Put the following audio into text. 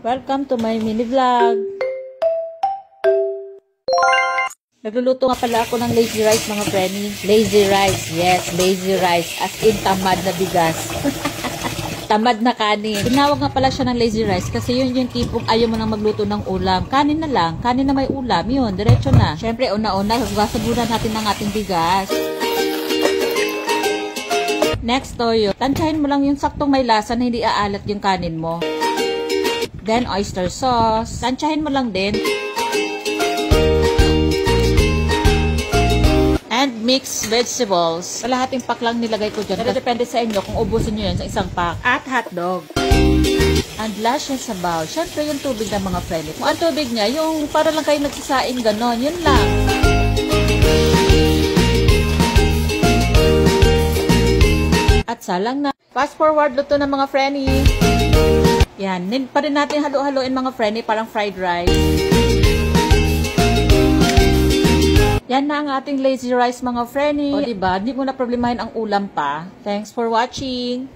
Welcome to my mini vlog. Nagluluto nga pala ako ng lazy rice mga frenny. Lazy rice, yes, lazy rice. As in tamad na bigas. Tamad na kanin. Tinawag nga pala siya ng lazy rice kasi yun yung tipong ayaw mo nang magluto ng ulam. Kanin na lang, kanin na may ulam, yun, diretso na. Syempre, una-una, sasabunan natin ng ating bigas. Next, toyo. Tansyahin mo lang yung saktong may lasa na hindi aalat yung kanin mo. Then, oyster sauce. Tansyahin mo lang din. And mixed vegetables. Kalahating pack lang nilagay ko dyan. Pero depende sa inyo kung ubusin nyo yan sa isang pack. At hotdog. And last yung sabaw. Syempre yung tubig ng mga friend. Kung ang tubig niya, yung para lang kayo nagsasaing ganon. Yun lang. At salang na. Fast forward luto ng mga frenny. Yan. Pa rin natin halo-haloin mga frenny. Parang fried rice. Yan na ang ating lazy rice mga frenny. O diba, hindi mo na problemahin ang ulam pa. Thanks for watching.